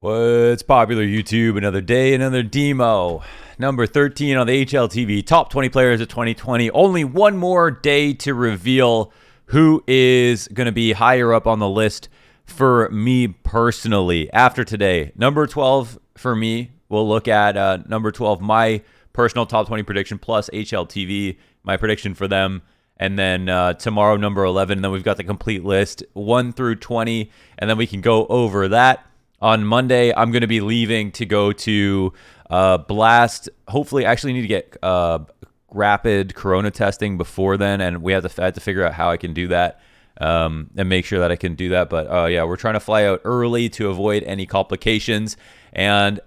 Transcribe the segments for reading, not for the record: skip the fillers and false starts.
What's popular, YouTube? Another day, another demo. Number 13 on the HLTV. Top 20 players of 2020. Only one more day to reveal who is going to be higher up on the list for me personally. After today, number 12 for me. We'll look at number 12, my personal top 20 prediction plus HLTV, my prediction for them. And then tomorrow, number 11. And then we've got the complete list, 1 through 20. And then we can go over that. On Monday, I'm going to be leaving to go to Blast. Hopefully, I actually need to get rapid corona testing before then, and I have to figure out how I can do that and make sure that I can do that. But yeah, we're trying to fly out early to avoid any complications. And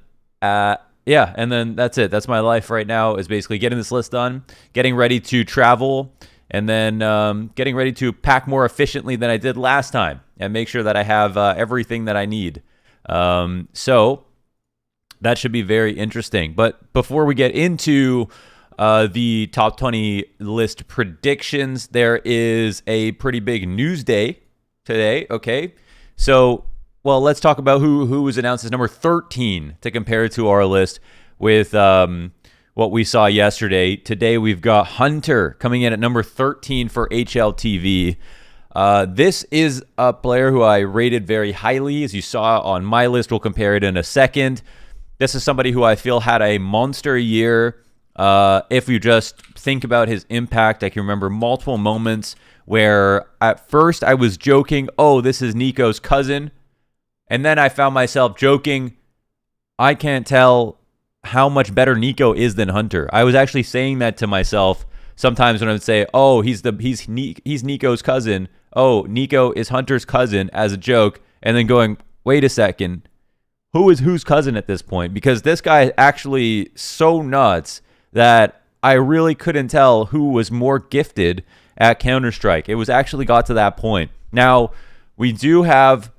yeah, and then that's it. That's my life right now, is basically getting this list done, getting ready to travel, and then getting ready to pack more efficiently than I did last time and make sure that I have everything that I need. So that should be very interesting. But before we get into the top 20 list predictions, there is a pretty big news day today. Okay, so let's talk about who was announced as number 13 to compare to our list with what we saw yesterday. Today we've got Hunter coming in at number 13 for HLTV. This is a player who I rated very highly, as you saw on my list. We'll compare it in a second. This is somebody who I feel had a monster year. If you just think about his impact, I can remember multiple moments where at first I was joking, oh, this is Nico's cousin. And then I found myself joking, I can't tell how much better Nico is than Hunter. I was actually saying that to myself sometimes when I would say, oh, he's Nico's cousin. Oh, Nico is Hunter's cousin, as a joke, and then going, wait a second, who is whose cousin at this point? Because this guy is actually so nuts that I really couldn't tell who was more gifted at Counter-Strike. It was actually got to that point. Now, we do have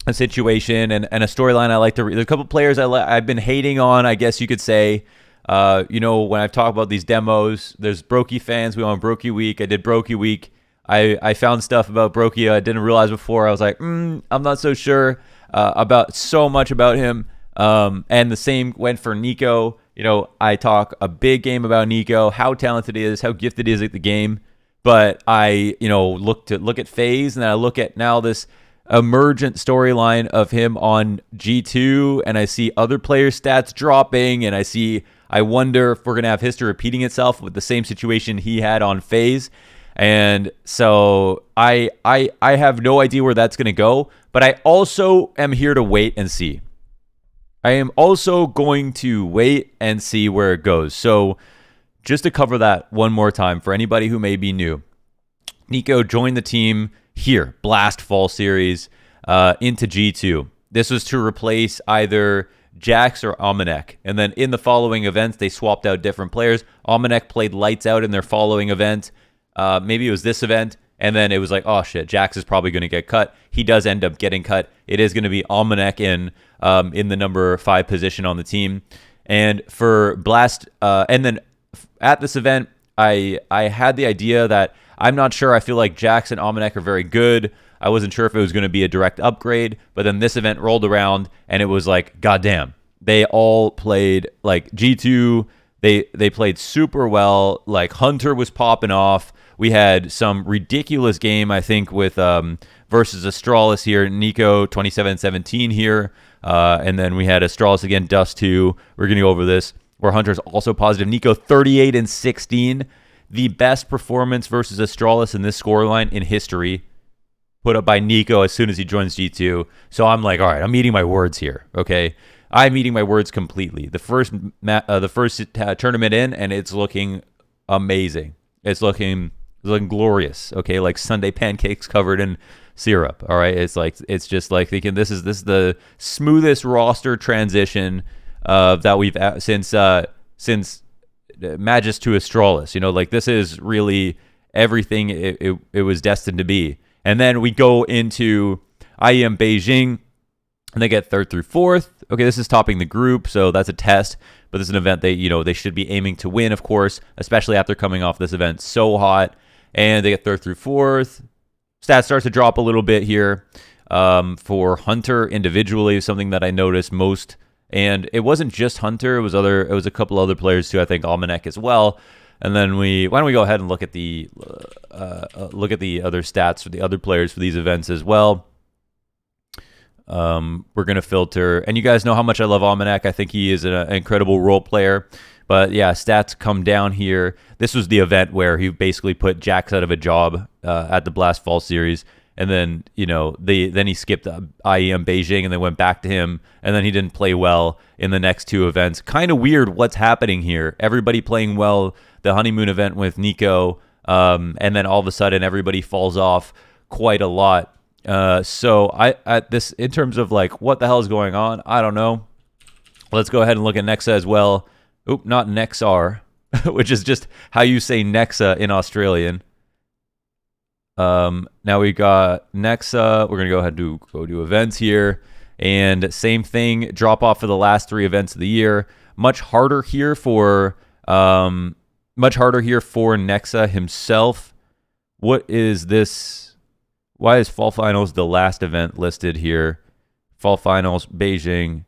a situation and a storyline I like to read. There's a couple players I've been hating on, I guess you could say. You know, when I've talked about these demos, there's Brokey fans. We want Brokey Week. I did Brokey Week. I found stuff about Brokey I didn't realize before. I was like, I'm not so sure about so much about him. And the same went for Nico. You know, I talk a big game about Nico, how talented he is, how gifted he is at the game. But I, look at FaZe, and then I look at now this emergent storyline of him on G2, and I see other players' stats dropping, and I wonder if we're going to have history repeating itself with the same situation he had on FaZe. And so I have no idea where that's going to go, but I also am here to wait and see. I am also going to wait and see where it goes. So just to cover that one more time for anybody who may be new, Nico joined the team here, Blast Fall Series, into G2. This was to replace either Jax or Amanek. And then in the following events, they swapped out different players. Amanek played lights out in their following event. Maybe it was this event. And then it was like, oh shit, Jax is probably going to get cut. He does end up getting cut. It is going to be Amanek in the number 5 position on the team. And for Blast, and then at this event, I had the idea that I'm not sure. I feel like Jax and Amanek are very good. I wasn't sure if it was going to be a direct upgrade, but then this event rolled around and it was like, goddamn, they all played like G2. They played super well. Like Hunter was popping off. We had some ridiculous game, I think, with versus Astralis here. Nico 27-17 here, and then we had Astralis again, Dust 2. We're going to go over this. Where Hunter's also positive. Nico 38-16. The best performance versus Astralis in this scoreline in history, put up by Nico as soon as he joins G2. So I'm like, all right, I'm eating my words here, okay? I'm eating my words completely. The first tournament in, and it's looking amazing. It's looking glorious, okay? Like Sunday pancakes covered in syrup, all right? It's just like thinking this is the smoothest roster transition that we've since Magus to Astralis. Like this is really everything it was destined to be. And then we go into IEM Beijing, and they get 3rd through 4th. Okay, this is topping the group, so that's a test. But this is an event they should be aiming to win, of course, especially after coming off this event so hot. And they get 3rd through 4th. Stats start to drop a little bit here. For Hunter individually, something that I noticed most, and it wasn't just Hunter, it was a couple other players too. I think Almanac as well. And then why don't we go ahead and look at the other stats for the other players for these events as well. We're gonna filter, and you guys know how much I love Almanac. I think he is an incredible role player. But yeah, stats come down here. This was the event where he basically put Jax out of a job at the Blast Fall series. And then, then he skipped IEM Beijing and then went back to him. And then he didn't play well in the next two events. Kind of weird what's happening here. Everybody playing well. The honeymoon event with Nico. And then all of a sudden, everybody falls off quite a lot. So in terms of like, what the hell is going on? I don't know. Let's go ahead and look at Nexa as well. Oop, not Nexar, which is just how you say Nexa in Australian. Now we got Nexa. We're gonna go ahead and go do events here, and same thing. Drop off for the last 3 events of the year. Much harder here for Nexa himself. What is this? Why is Fall Finals the last event listed here? Fall Finals Beijing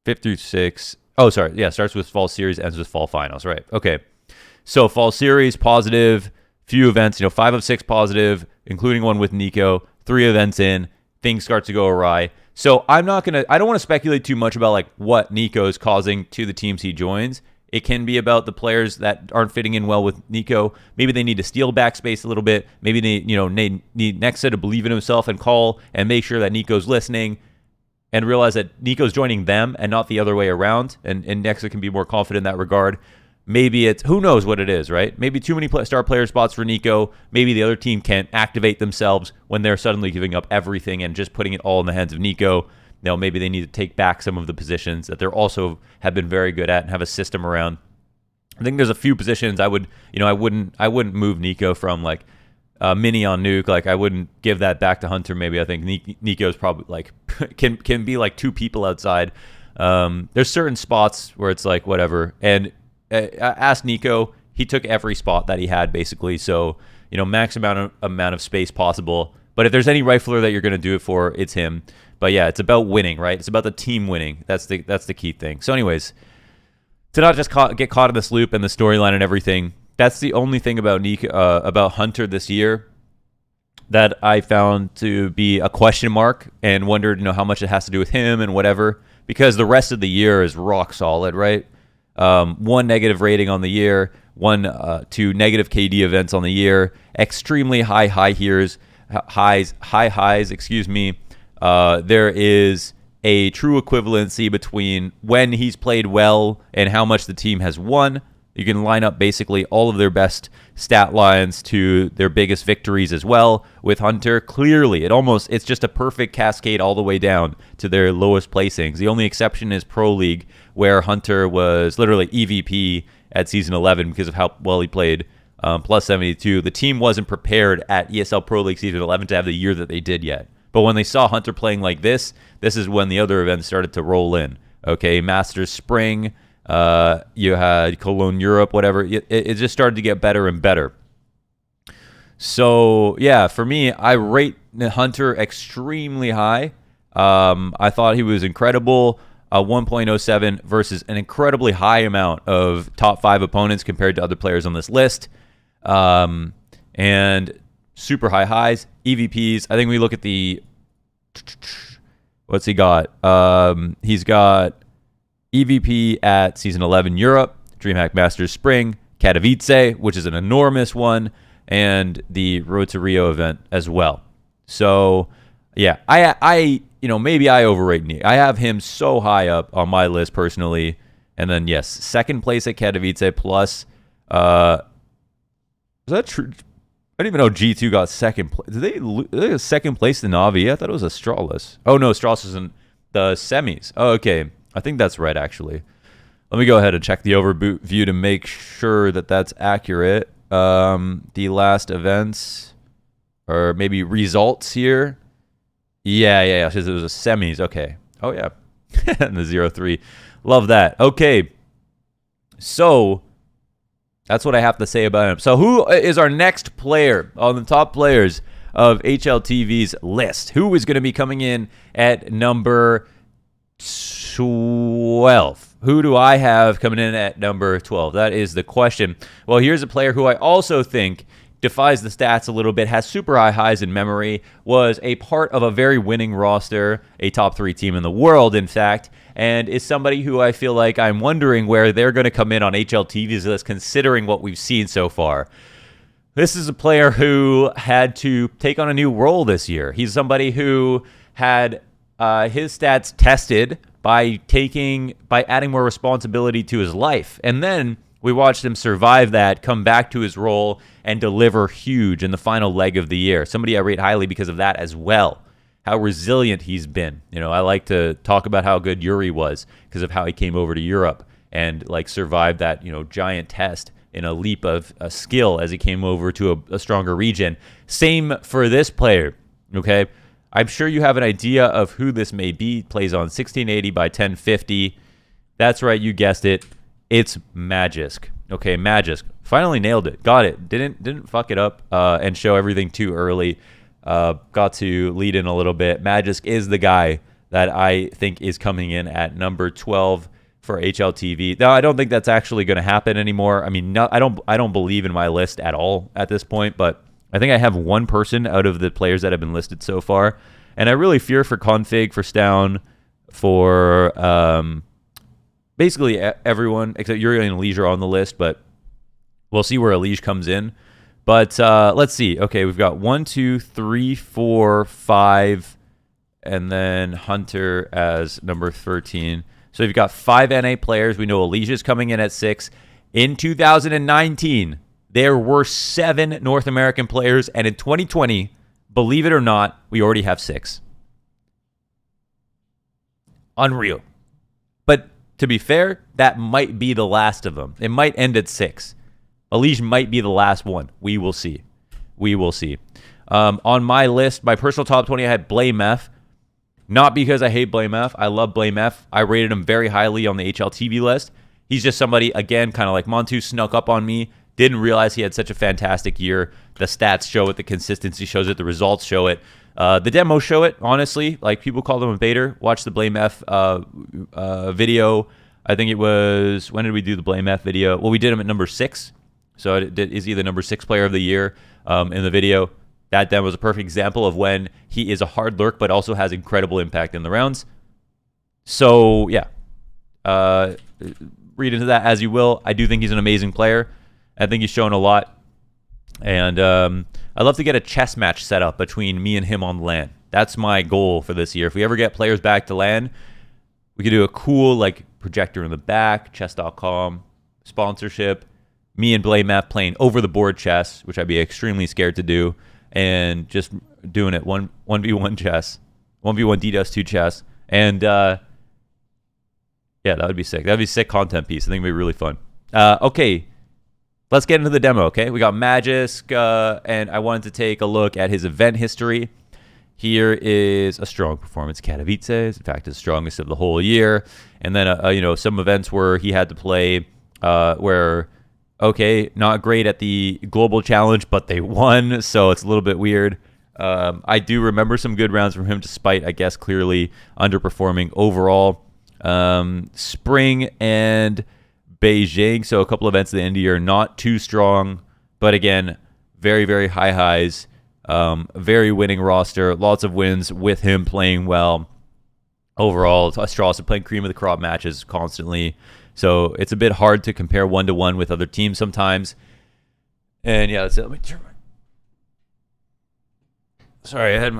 5th through 6th. Oh, sorry. Yeah, starts with Fall Series, ends with Fall Finals. Right. Okay. So Fall Series, positive. Few events, 5 of 6 positive, including one with Nico. 3 events in, things start to go awry. So I don't want to speculate too much about like what Nico is causing to the teams he joins. It can be about the players that aren't fitting in well with Nico. Maybe they need to steal backspace a little bit. Maybe they need Nexa to believe in himself and call and make sure that Nico's listening. And realize that Nico's joining them and not the other way around. And Nexa can be more confident in that regard. Maybe it's, who knows what it is, right? Maybe too many star player spots for Nico. Maybe the other team can't activate themselves when they're suddenly giving up everything and just putting it all in the hands of Nico. Maybe they need to take back some of the positions that they're also have been very good at and have a system around. I think there's a few positions I wouldn't move Nico from like mini on nuke. Like I wouldn't give that back to Hunter. Maybe I think Nico's probably like can be like 2 people outside. There's certain spots where it's like whatever. And ask Nico, he took every spot that he had basically. So max amount of space possible. But if there's any rifler that you're going to do it for, it's him. But yeah, it's about winning, right? It's about the team winning. That's the key thing. So anyways, to not just get caught in this loop and the storyline and everything. That's the only thing about about Hunter this year that I found to be a question mark and wondered, how much it has to do with him and whatever, because the rest of the year is rock solid, right? 1 negative rating on the year, 2 negative KD events on the year, extremely high highs, excuse me. There is a true equivalency between when he's played well and how much the team has won. You can line up basically all of their best stat lines to their biggest victories as well. With Hunter, clearly, it's just a perfect cascade all the way down to their lowest placings. The only exception is Pro League, where Hunter was literally EVP at Season 11 because of how well he played, plus 72. The team wasn't prepared at ESL Pro League Season 11 to have the year that they did yet. But when they saw Hunter playing like this is when the other events started to roll in. Okay, Masters Spring, you had Cologne Europe, whatever. It just started to get better and better. So yeah, for me, I rate Hunter extremely high. I thought he was incredible. 1.07 versus an incredibly high amount of top 5 opponents compared to other players on this list. And super high highs, EVPs. I think we look at what's he got? He's got EVP at Season 11 Europe, DreamHack Masters Spring, Katowice, which is an enormous one, and the Road to Rio event as well. So, yeah, I maybe I overrate Nick. I have him so high up on my list personally. And then, yes, second place at Katowice plus, is that true? I didn't even know G2 got second place. Did they get second place in Navi? I thought it was Astralis. Oh, no, Astralis is in the semis. Oh, okay. I think that's right, actually. Let me go ahead and check the overview to make sure that that's accurate. The last events, or maybe results here. Yeah. It was a semis. Okay. Oh, yeah. And the 0-3. Love that. Okay. So that's what I have to say about him. So who is our next player on the top players? of HLTV's list. Who is going to be coming in at number 12? Who do I have coming in at number 12? That is the question. Well, here's a player who I also think defies the stats a little bit, has super high highs in memory, was a part of a very winning roster, a top 3 team in the world, in fact, and is somebody who I feel like I'm wondering where they're going to come in on HLTV's list considering what we've seen so far. This is a player who had to take on a new role this year. He's somebody who had his stats tested by adding more responsibility to his life, and then we watched him survive that, come back to his role, and deliver huge in the final leg of the year. Somebody I rate highly because of that as well. How resilient he's been. You know, I like to talk about how good Yuri was because of how he came over to Europe and like survived that, you know, giant test in a leap of skill as he came over to a stronger region. Same for this player, okay? I'm sure you have an idea of who this may be. Plays on 1680 by 1050. That's right, you guessed it. It's Magisk. Okay, Magisk. Finally nailed it. Got it. Didn't fuck it up and show everything too early. Got to lead in a little bit. Magisk is the guy that I think is coming in at number 12 for HLTV. Now, I don't think that's actually going to happen anymore. I mean, I don't believe in my list at all at this point, but I think I have one person out of the players that have been listed so far, and I really fear for Config, for Stown, for basically everyone except Yuri and Elige are on the list, but we'll see where Elige comes in. But let's see. Okay, we've got 1, 2, 3, 4, 5, and then Hunter as number 13. So you've got 5 NA players. We know Elige is coming in at 6. In 2019, there were 7 North American players, and in 2020, believe it or not, we already have 6. Unreal. But to be fair, that might be the last of them. It might end at 6. Elige might be the last one. We will see. We will see. On my list, my personal top 20, I had Blame F. Not because I hate Blame F. I love Blame F. I rated him very highly on the HLTV list. He's just somebody, again, kind of like Montu, snuck up on me. Didn't realize he had such a fantastic year. The stats show it. The consistency shows it. The results show it. The demos show it, honestly. Like, people call them a baiter. Watch the Blame F video. I think it was... When did we do the Blame F video? Well, we did him at number 6. So is he the number 6 player of the year in the video? That demo was a perfect example of when he is a hard lurk, but also has incredible impact in the rounds. So, yeah. Read into that as you will. I do think he's an amazing player. I think he's shown a lot. And I'd love to get a chess match set up between me and him on LAN. That's my goal for this year. If we ever get players back to LAN, we could do a cool like projector in the back, chess.com, sponsorship. Me and Blame F playing over-the-board chess, which I'd be extremely scared to do, and just doing it 1v1 chess, 1v1 DDoS 2 chess. And, yeah, that would be sick. That would be a sick content piece. I think it would be really fun. Okay, let's get into the demo, okay? We got Magisk, and I wanted to take a look at his event history. Here is a strong performance. Katowice is, in fact, his strongest of the whole year. And then, you know, some events where he had to play where... Okay, not great at the global challenge, but they won, so it's a little bit weird. I do remember some good rounds from him, despite, I guess, clearly underperforming overall. Spring and Beijing, so a couple events at the end of the year, not too strong, but again, very, very high highs. Very winning roster, lots of wins with him playing well. Overall, Astralis playing cream of the crop matches constantly. So it's a bit hard to compare one-to-one with other teams sometimes. And yeah, that's it. Let me turn Sorry, I had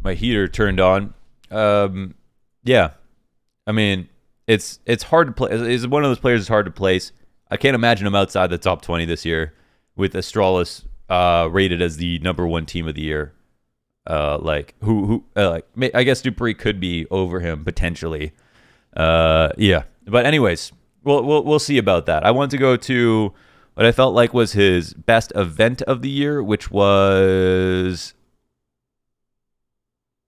my heater turned on. Yeah. I mean, it's hard to play. It's one of those players that's hard to place. I can't imagine him outside the top 20 this year with Astralis rated as the #1 team of the year. Like I guess Dupree could be over him potentially. Yeah. But anyways, we'll see about that. I want to go to what I felt like was his best event of the year, which was...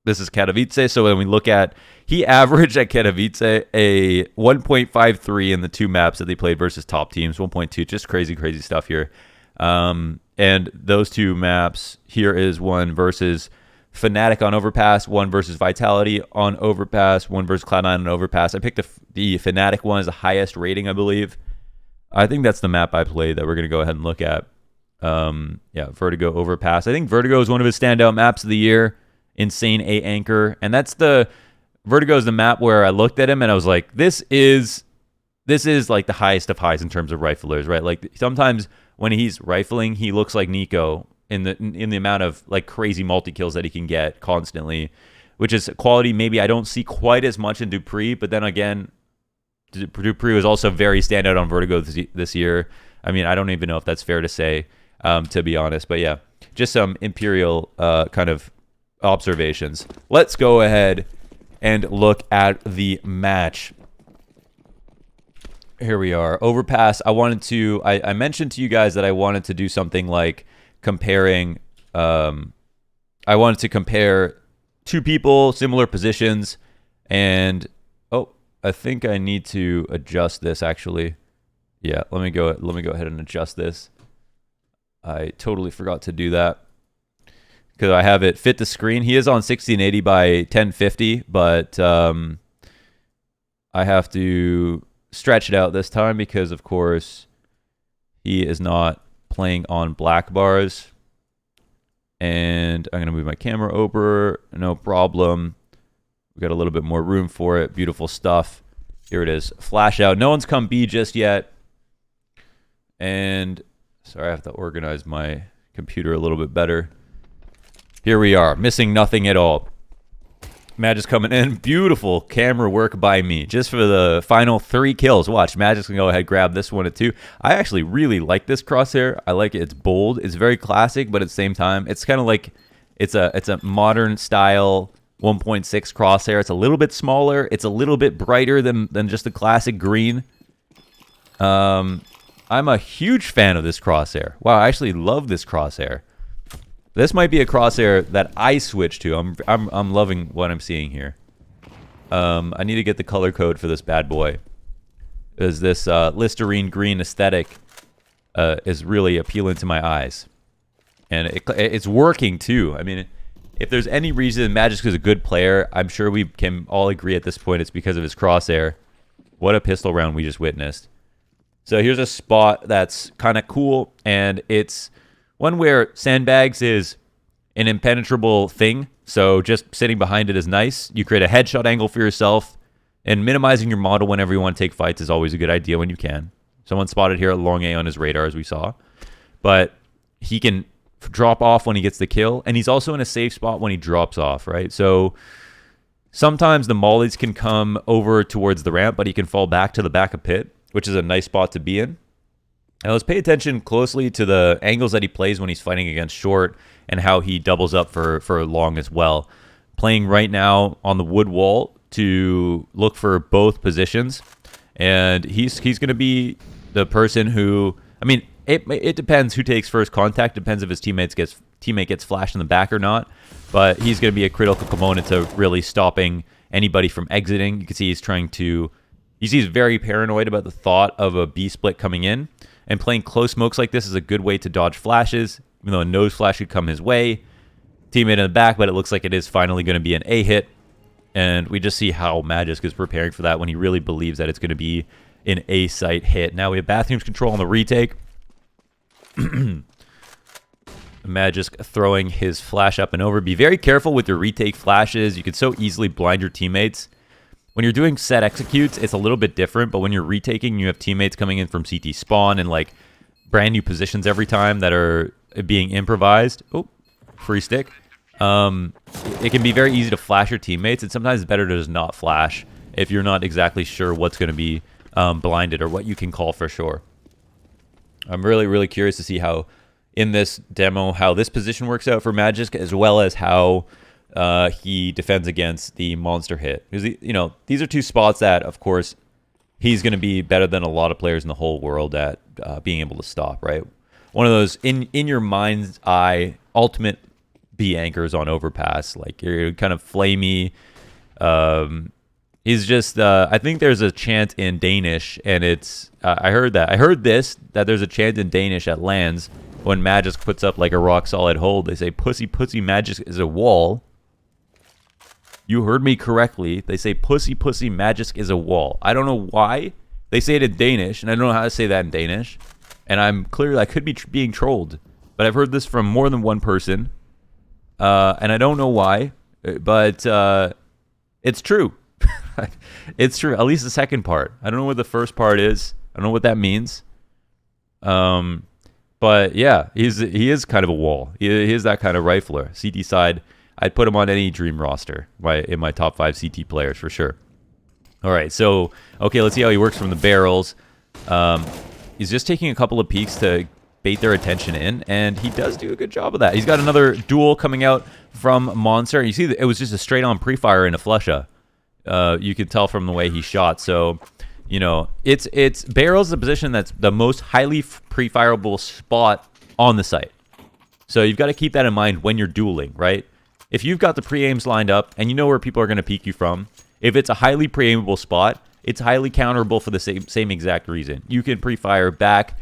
This is Katowice. So when we look at... He averaged at Katowice a 1.53 in the 2 maps that they played versus top teams. 1.2. Just crazy, crazy stuff here. And those two maps, here is one versus Fnatic on Overpass, one versus Vitality on Overpass, one versus Cloud9 on Overpass. I picked the Fnatic one as the highest rating, I believe. I think that's the map I played that we're going to go ahead and look at. Yeah, Vertigo Overpass. I think Vertigo is one of his standout maps of the year. Insane 8 anchor. And that's Vertigo is the map where I looked at him and I was like, this is like the highest of highs in terms of riflers, right? Like sometimes when he's rifling, he looks like Nico in the amount of like crazy multi-kills that he can get constantly, which is quality maybe I don't see quite as much in Dupree, but then again, Dupree was also very standout on Vertigo this year. I mean, I don't even know if that's fair to say, to be honest, but yeah, just some Imperial kind of observations. Let's go ahead and look at the match. Here we are. Overpass. I mentioned to you guys that I wanted to do something like comparing, I wanted to compare two people, similar positions, and, oh, I think I need to adjust this actually. Yeah, let me go ahead and adjust this. I totally forgot to do that because I have it fit the screen. He is on 1680 by 1050, but I have to stretch it out this time because, of course, he is not playing on black bars. And I'm going to move my camera over. No problem. We got a little bit more room for it. Beautiful stuff. Here it is. Flash out. No one's come B just yet. And sorry, I have to organize my computer a little bit better. Here we are. Missing nothing at all. Magic's coming in. Beautiful camera work by me. Just for the final 3 kills. Watch, Magic's going to go ahead and grab this one at 2. I actually really like this crosshair. I like it. It's bold. It's very classic, but at the same time, it's kind of like it's a modern style 1.6 crosshair. It's a little bit smaller. It's a little bit brighter than just the classic green. I'm a huge fan of this crosshair. Wow, I actually love this crosshair. This might be a crosshair that I switch to. I'm loving what I'm seeing here. I need to get the color code for this bad boy. Is this Listerine green aesthetic is really appealing to my eyes, and it's working too. I mean, if there's any reason Magic is a good player, I'm sure we can all agree at this point it's because of his crosshair. What a pistol round we just witnessed. So here's a spot that's kind of cool, and it's one where sandbags is an impenetrable thing, so just sitting behind it is nice. You create a headshot angle for yourself, and minimizing your model whenever you want to take fights is always a good idea when you can. Someone spotted here at long A on his radar, as we saw. But he can drop off when he gets the kill, and he's also in a safe spot when he drops off, right? So sometimes the mollies can come over towards the ramp, but he can fall back to the back of pit, which is a nice spot to be in. Now let's pay attention closely to the angles that he plays when he's fighting against short and how he doubles up for long as well. Playing right now on the wood wall to look for both positions. And he's going to be the person who, I mean, it depends who takes first contact. Depends if his teammate gets flashed in the back or not. But he's going to be a critical component to really stopping anybody from exiting. You can see he's very paranoid about the thought of a B split coming in. And playing close smokes like this is a good way to dodge flashes, even though a nose flash could come his way. Teammate in the back, but it looks like it is finally going to be an A hit. And we just see how Magisk is preparing for that when he really believes that it's going to be an A site hit. Now we have Bathrooms control on the retake. Magisk throwing his flash up and over. Be very careful with your retake flashes. You can so easily blind your teammates. When you're doing set executes, it's a little bit different, but when you're retaking, you have teammates coming in from CT spawn and like brand new positions every time that are being improvised. Oh, free stick. It can be very easy to flash your teammates, and sometimes it's better to just not flash if you're not exactly sure what's going to be blinded or what you can call for sure. I'm really, really curious to see how in this demo, how this position works out for Magisk, as well as how he defends against the monster hit. Because, these are two spots that, of course, he's going to be better than a lot of players in the whole world at being able to stop, right? One of those, in your mind's eye, ultimate B anchors on Overpass. Like, you're kind of flamey. He's just, I think there's a chant in Danish, and it's, I heard that. I heard that there's a chant in Danish at lands when Magisk puts up like a rock solid hold. They say pussy Magisk is a wall. You heard me correctly. They say pussy Magisk is a wall. I don't know why. They say it in Danish, and I don't know how to say that in Danish. And I'm clearly, I could be being trolled. But I've heard this from more than one person. And I don't know why. But it's true. It's true. At least the second part. I don't know what the first part is. I don't know what that means. But yeah, he is kind of a wall. He is that kind of rifler. CT side, I'd put him on any dream roster in my top 5 CT players for sure. All right, so, okay, let's see how he works from the barrels. He's just taking a couple of peeks to bait their attention in, and he does do a good job of that. He's got another duel coming out from Monster. You see, that it was just a straight-on pre-fire in a Flusha. You could tell from the way he shot, so... You know, it's barrels is the position that's the most highly pre-fireable spot on the site. So you've got to keep that in mind when you're dueling, right? If you've got the pre-aims lined up and you know where people are going to peek you from, if it's a highly pre-aimable spot, it's highly counterable for the same exact reason. You can pre-fire back.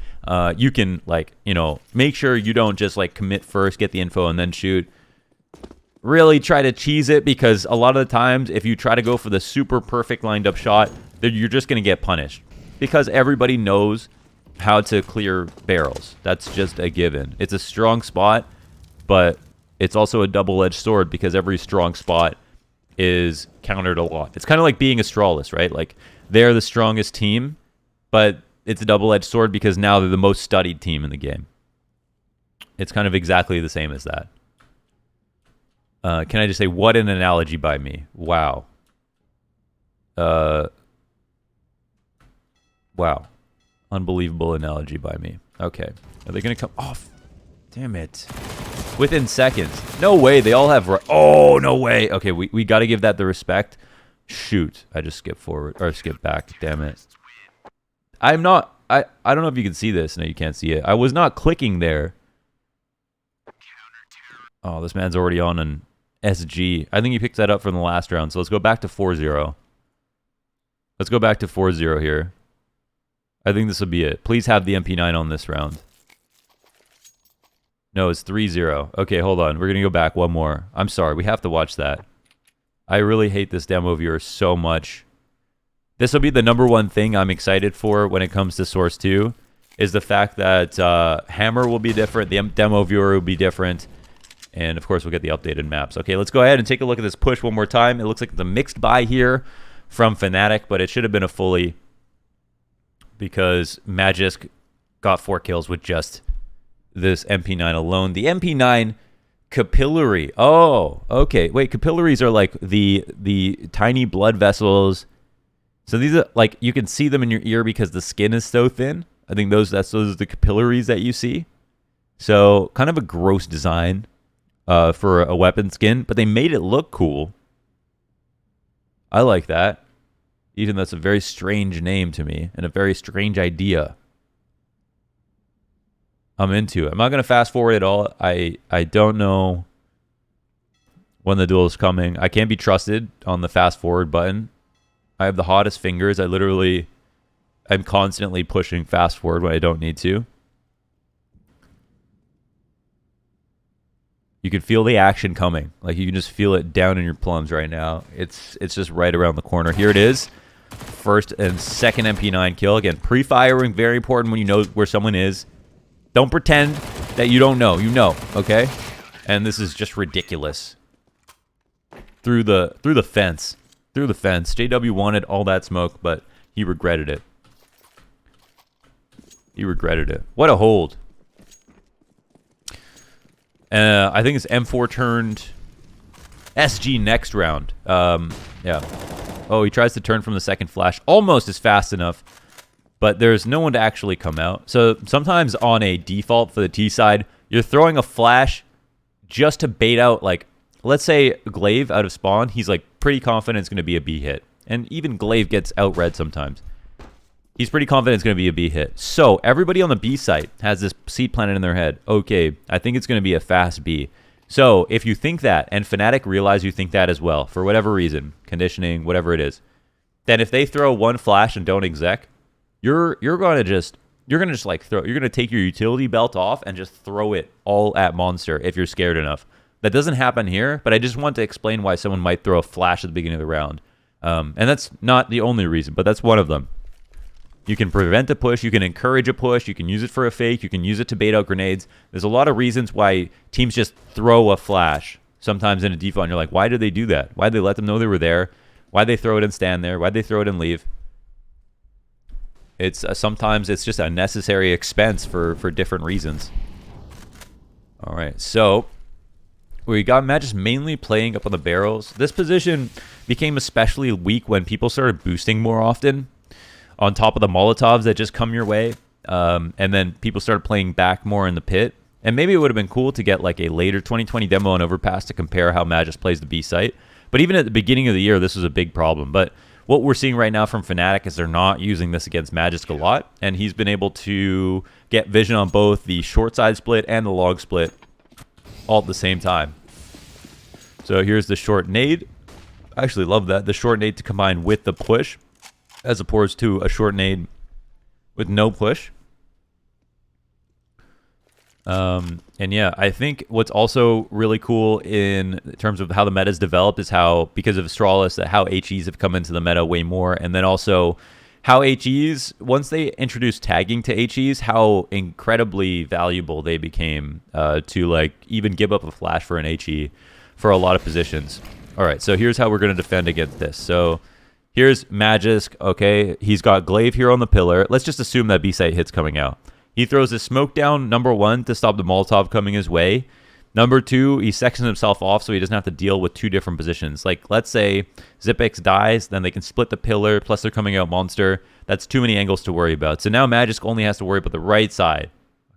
You can, like, you know, make sure you don't just, like, commit first, get the info, and then shoot. Really try to cheese it, because a lot of the times, if you try to go for the super perfect lined up shot, you're just going to get punished, because everybody knows how to clear barrels. That's just a given. It's a strong spot, but it's also a double-edged sword, because every strong spot is countered a lot. It's kind of like being Astralis, right? Like, they're the strongest team, but it's a double-edged sword because now they're the most studied team in the game. It's kind of exactly the same as that. Can I just say, what an analogy by me. Wow. Wow. Unbelievable analogy by me. Okay. Are they going to come off? Damn it. Within seconds. No way. They all have... Oh, no way. Okay, we got to give that the respect. Shoot. I just skipped forward. Or skipped back. Damn it. I'm not... I don't know if you can see this. No, you can't see it. I was not clicking there. Oh, this man's already on an SG. I think he picked that up from the last round. So let's go back to 4-0. Let's go back to 4-0 here. I think this will be it. Please have the MP9 on this round. No, it's 3-0. Okay, hold on. We're going to go back one more. I'm sorry. We have to watch that. I really hate this demo viewer so much. This will be the #1 thing I'm excited for when it comes to Source 2, is the fact that Hammer will be different, the demo viewer will be different, and of course we'll get the updated maps. Okay, let's go ahead and take a look at this push one more time. It looks like it's a mixed buy here from Fnatic, but it should have been a fully, because Magisk got 4 kills with just this MP9 alone. The MP9 capillary. Oh, okay. Wait, capillaries are like the tiny blood vessels. So these are like, you can see them in your ear because the skin is so thin. I think those are the capillaries that you see. So kind of a gross design for a weapon skin, but they made it look cool. I like that. Even though that's a very strange name to me and a very strange idea. I'm into it. I'm not going to fast forward at all. I don't know when the duel is coming. I can't be trusted on the fast forward button. I have the hottest fingers. I'm constantly pushing fast forward when I don't need to. You can feel the action coming. Like, you can just feel it down in your plums right now. It's just right around the corner. Here it is. First and second MP9 kill. Again, pre-firing, very important when you know where someone is. Don't pretend that you don't know. You know, okay? And this is just ridiculous. Through the fence. Through the fence. JW wanted all that smoke, but he regretted it. He regretted it. What a hold. I think it's M4 turned SG next round. Yeah. Oh, he tries to turn from the second flash. Almost is fast enough, but there's no one to actually come out. So sometimes on a default for the T side, you're throwing a flash just to bait out, like, let's say Glaive out of spawn. He's like pretty confident it's going to be a B hit. And even Glaive gets out-read sometimes. He's pretty confident it's going to be a B hit. So everybody on the B site has this seed planted in their head. Okay, I think it's going to be a fast B. So if you think that, and Fnatic realize you think that as well, for whatever reason, conditioning, whatever it is, then if they throw one flash and don't exec, you're going to just you're going to just like you're going to take your utility belt off and just throw it all at Monster if you're scared enough. That doesn't happen here, but I just want to explain why someone might throw a flash at the beginning of the round. And that's not the only reason, but that's one of them. You can prevent a push, you can encourage a push, you can use it for a fake, you can use it to bait out grenades. There's a lot of reasons why teams just throw a flash sometimes in a default, and you're like, why did they do that? Why did they let them know they were there? Why'd they throw it and stand there? Why'd they throw it and leave? It's sometimes it's just a necessary expense for different reasons. All right, so we got Magus mainly playing up on the barrels. This position became especially weak when people started boosting more often on top of the Molotovs that just come your way. And then people started playing back more in the pit. And maybe it would have been cool to get like a later 2020 demo on Overpass to compare how Magus plays the B site. But even at the beginning of the year, this was a big problem. But what we're seeing right now from Fnatic is they're not using this against Magisk a lot. And he's been able to get vision on both the short side split and the long split all at the same time. So here's the short nade. I actually love that. The short nade to combine with the push, as opposed to a short nade with no push. And yeah, I think what's also really cool in terms of how the meta's developed is how, because of Astralis, that how HEs have come into the meta way more. And then also how HEs, once they introduced tagging to HEs, how incredibly valuable they became to like even give up a flash for an HE for a lot of positions. All right, so here's how we're going to defend against this. So here's Magisk. Okay, he's got Glaive here on the pillar. Let's just assume that B-site hit's coming out. He throws his smoke down, number one, to stop the Molotov coming his way. Number two, he sections himself off so he doesn't have to deal with two different positions. Like, let's say Zipex dies, then they can split the pillar, plus they're coming out Monster. That's too many angles to worry about. So now Magisk only has to worry about the right side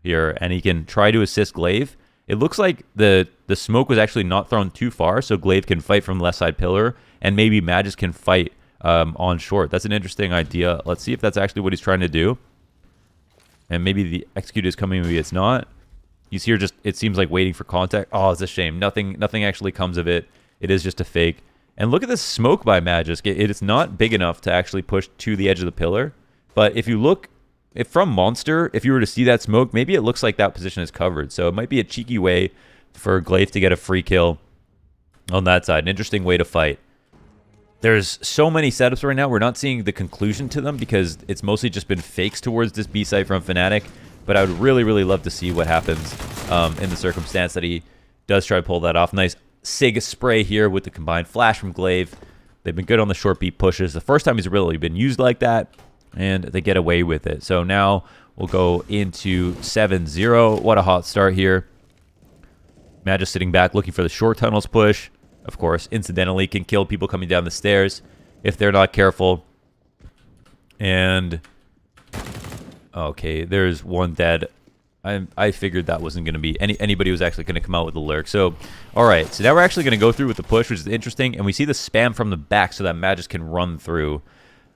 here, and he can try to assist Glaive. It looks like the smoke was actually not thrown too far, so Glaive can fight from the left side pillar, and maybe Magisk can fight on short. That's an interesting idea. Let's see if that's actually what he's trying to do. And maybe the execute is coming, maybe it's not. He's here just, it seems like waiting for contact. Oh, it's a shame. Nothing actually comes of it. It is just a fake. And look at this smoke by Magisk. It's not big enough to actually push to the edge of the pillar. But if you look, if from Monster, if you were to see that smoke, maybe it looks like that position is covered. So it might be a cheeky way for Glaive to get a free kill on that side. An interesting way to fight. There's so many setups right now. We're not seeing the conclusion to them because it's mostly just been fakes towards this B site from Fnatic. But I would really, really love to see what happens in the circumstance that he does try to pull that off. Nice SIG spray here with the combined flash from Glaive. They've been good on the short beat pushes. The first time he's really been used like that, and they get away with it. So now we'll go into 7-0. What a hot start here. Magisk sitting back looking for the short tunnels push. Of course, incidentally can kill people coming down the stairs if they're not careful. And okay, there's one dead. I figured that wasn't going to be anybody was actually going to come out with a lurk. So, all right. So now we're actually going to go through with the push, which is interesting. And we see the spam from the back so that Magisk can run through.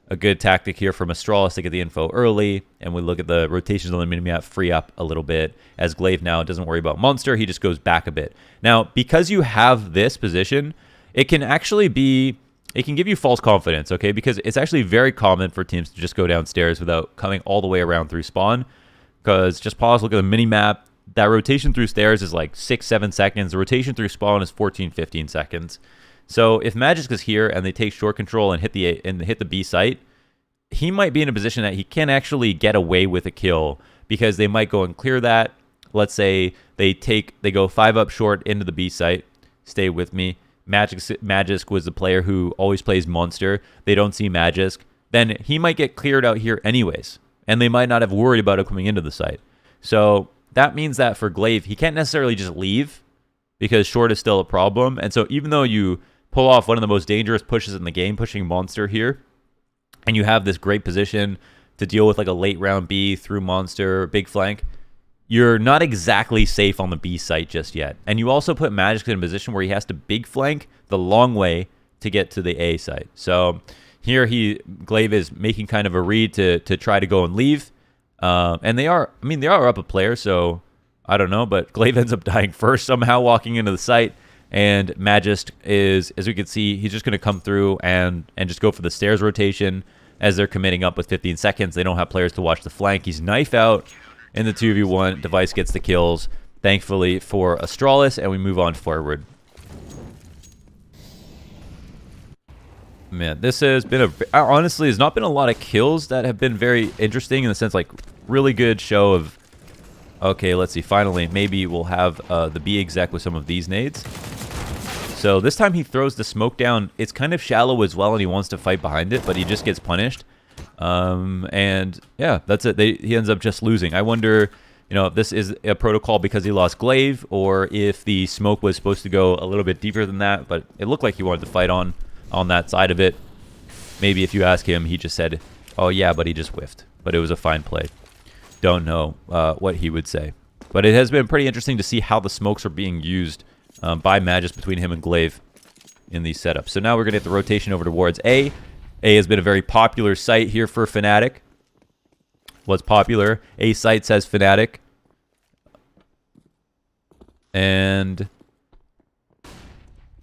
A good tactic here from Astralis to get the info early. And we look at the rotations on the minimap free up a little bit. As Glaive now doesn't worry about Monster. He just goes back a bit. Now, because you have this position, it can actually be... It can give you false confidence, okay? Because it's actually very common for teams to just go downstairs without coming all the way around through spawn. Because just pause, look at the mini-map. That rotation through stairs is like 6-7 seconds. The rotation through spawn is 14-15 seconds. So if Magisk is here and they take short control and hit the B site, he might be in a position that he can actually get away with a kill because they might go and clear that. Let's say they go 5 up short into the B site. Stay with me. Magisk was the player who always plays Monster. They don't see Magisk. Then he might get cleared out here anyways. And they might not have worried about it coming into the site. So that means that for Glaive, he can't necessarily just leave because short is still a problem. And so even though you pull off one of the most dangerous pushes in the game, pushing Monster here, and you have this great position to deal with like a late round B through Monster, big flank, you're not exactly safe on the B site just yet. And you also put Magisk in a position where he has to big flank the long way to get to the A site. So here Glaive is making kind of a read to try to go and leave. And they are up a player, so I don't know, but Glaive ends up dying first somehow walking into the site. And Magisk is, as we can see, he's just going to come through and just go for the stairs rotation. as they're committing up with 15 seconds. They don't have players to watch the flank. He's knife out in the 2v1. Device gets the kills, thankfully, for Astralis, and we move on forward. Man, this has been honestly, has not been a lot of kills that have been very interesting in the sense, like, really good show of, okay, let's see, finally, maybe we'll have the B exec with some of these nades. So this time he throws the smoke down. It's kind of shallow as well, and he wants to fight behind it, but he just gets punished. And yeah, that's it. He ends up just losing. I wonder, you know, if this is a protocol because he lost Glaive, or if the smoke was supposed to go a little bit deeper than that, but it looked like he wanted to fight on that side of it. Maybe if you ask him, he just said, oh yeah, but he just whiffed. But it was a fine play. Don't know what he would say. But it has been pretty interesting to see how the smokes are being used by Magus between him and Glaive in these setups. So now we're going to get the rotation over towards A. A has been a very popular site here for Fnatic. What's popular? A site says Fnatic. And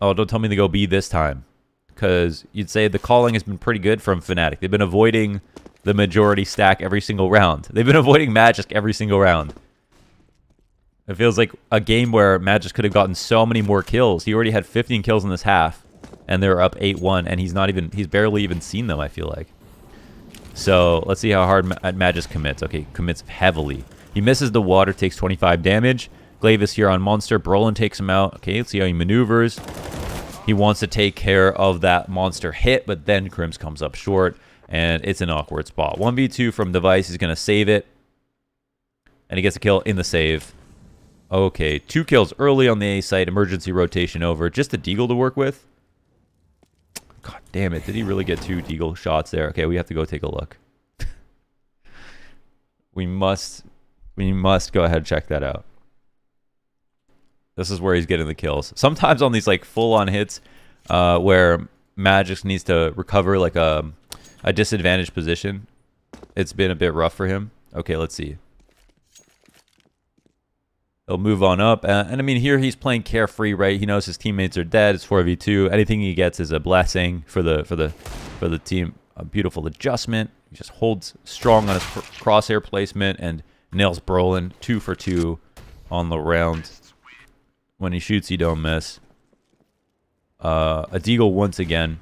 oh, don't tell me to go B this time, because you'd say the calling has been pretty good from Fnatic. They've been avoiding the majority stack every single round. They've been avoiding Magic every single round. It feels like a game where Magic could have gotten so many more kills. He already had 15 kills in this half, and they're up 8-1, and he's barely even seen them, I feel like. So let's see how hard Magic commits. Okay, commits heavily. He misses the water, takes 25 damage. Glaive is here on Monster. Brolin takes him out. Okay, let's see how he maneuvers. He wants to take care of that Monster hit, but then Crims comes up short, and it's an awkward spot. 1v2 from Device. He's going to save it, and he gets a kill in the save. Okay, 2 kills early on the A site. Emergency rotation over. Just a Deagle to work with. God damn it. Did he really get 2 Deagle shots there? Okay, we have to go take a look. we must go ahead and check that out. This is where he's getting the kills. Sometimes on these like full-on hits where Magic needs to recover like a disadvantaged position, it's been a bit rough for him. Okay, let's see. He'll move on up. And I mean, here he's playing carefree, right? He knows his teammates are dead. It's 4v2. Anything he gets is a blessing for the team. A beautiful adjustment. He just holds strong on his crosshair placement and nails Brolin 2 for 2 on the round. When he shoots, he don't miss. A Deagle once again.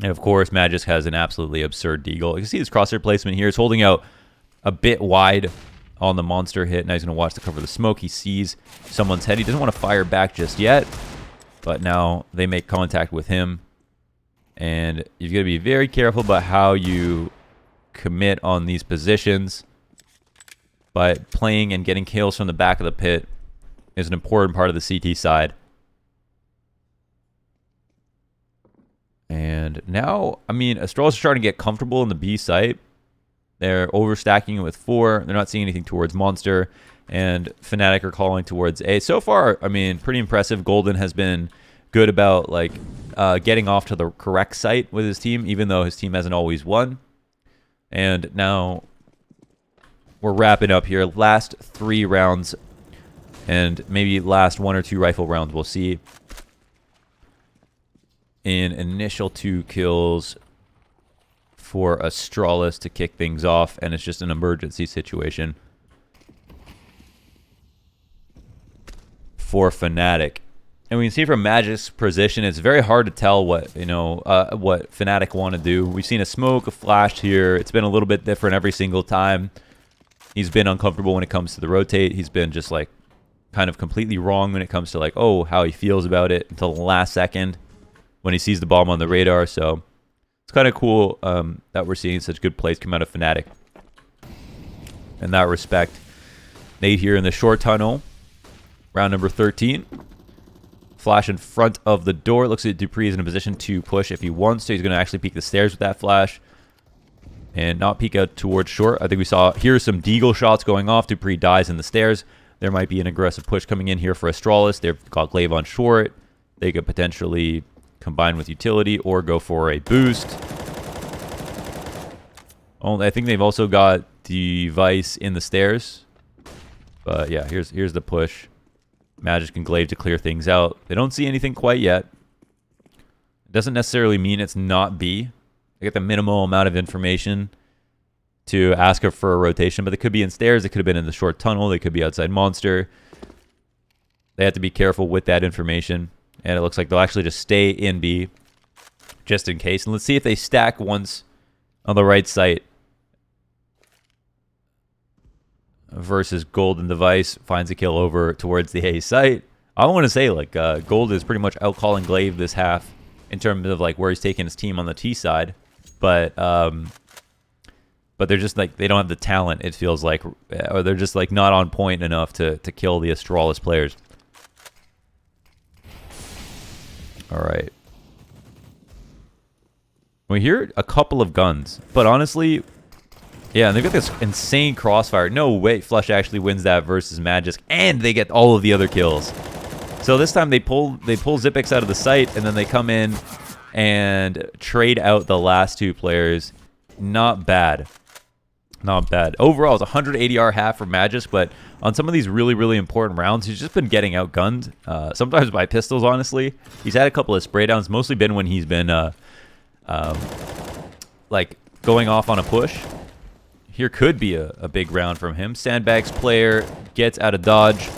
And of course, Magic has an absolutely absurd Deagle. You can see his crosshair placement here. He's holding out a bit wide on the Monster hit. Now he's going to watch to cover the smoke. He sees someone's head. He doesn't want to fire back just yet. But now they make contact with him. And you've got to be very careful about how you commit on these positions. But playing and getting kills from the back of the pit is an important part of the CT side. And now, I mean, Astralis is starting to get comfortable in the B site. They're overstacking it with 4. They're not seeing anything towards Monster. And Fnatic are calling towards A. So far, I mean, pretty impressive. Golden has been good about, like, getting off to the correct site with his team, even though his team hasn't always won. And now we're wrapping up here. Last 3 rounds. And maybe last 1 or 2 rifle rounds we'll see. In initial 2 kills for Astralis to kick things off, and it's just an emergency situation for Fnatic. And we can see from Magic's position, it's very hard to tell what what Fnatic want to do. We've seen a smoke, a flash here. It's been a little bit different every single time. He's been uncomfortable when it comes to the rotate. He's been just like kind of completely wrong when it comes to like, oh, how he feels about it until the last second when he sees the bomb on the radar. So it's kind of cool that we're seeing such good plays come out of Fnatic in that respect. Nate here in the short tunnel. Round number 13. Flash in front of the door. Looks like Dupree is in a position to push if he wants to. He's going to actually peek the stairs with that flash and not peek out towards short. I think we saw here some Deagle shots going off. Dupree dies in the stairs. There might be an aggressive push coming in here for Astralis. They've got Glaive on short. They could potentially combine with utility or go for a boost. I think they've also got Device in the stairs. But yeah, here's the push. Magic and Glaive to clear things out. They don't see anything quite yet. It doesn't necessarily mean it's not B. They get the minimal amount of information to ask her for a rotation, but they could be in stairs. They could have been in the short tunnel. They could be outside monster. They have to be careful with that information. And it looks like they'll actually just stay in B just in case. And let's see if they stack once on the right site versus Golden Device finds a kill over towards the A site. I want to say, like, Gold is pretty much out-calling Glaive this half in terms of, like, where he's taking his team on the T side. But they're just, like, they don't have the talent, it feels like. Or they're just, like, not on point enough to kill the Astralis players. All right. We hear a couple of guns, but honestly, yeah, and they've got this insane crossfire. No way Flush actually wins that versus Magisk, and they get all of the other kills. So this time they pull Xyp9x out of the site, and then they come in and trade out the last two players. Not bad. Not bad. Overall, it's 100 ADR half for Magisk, but on some of these really, really important rounds, he's just been getting outgunned. Sometimes by pistols, honestly. He's had a couple of spray downs, mostly been when he's been, like, going off on a push. Here could be a big round from him. Sandbags player gets out of dodge.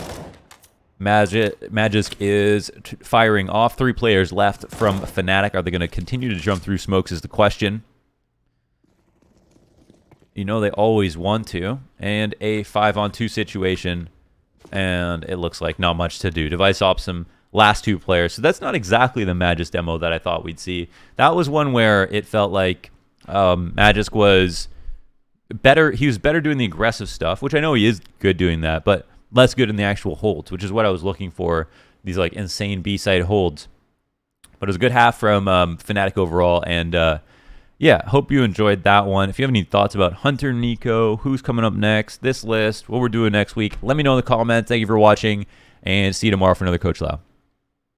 Magisk is firing off. 3 players left from Fnatic. Are they going to continue to jump through smokes is the question. You know they always want to. And a 5-on-2 situation. And it looks like not much to do. Device ops some last 2 players. So that's not exactly the Magisk demo that I thought we'd see. That was one where it felt like Magisk was better. He was better doing the aggressive stuff, which I know he is good doing that, but less good in the actual holds, which is what I was looking for. These like insane B-side holds. But it was a good half from Fnatic overall. And yeah, hope you enjoyed that one. If you have any thoughts about Hunter, Nico, who's coming up next, this list, what we're doing next week, let me know in the comments. Thank you for watching, and see you tomorrow for another Coach Lau.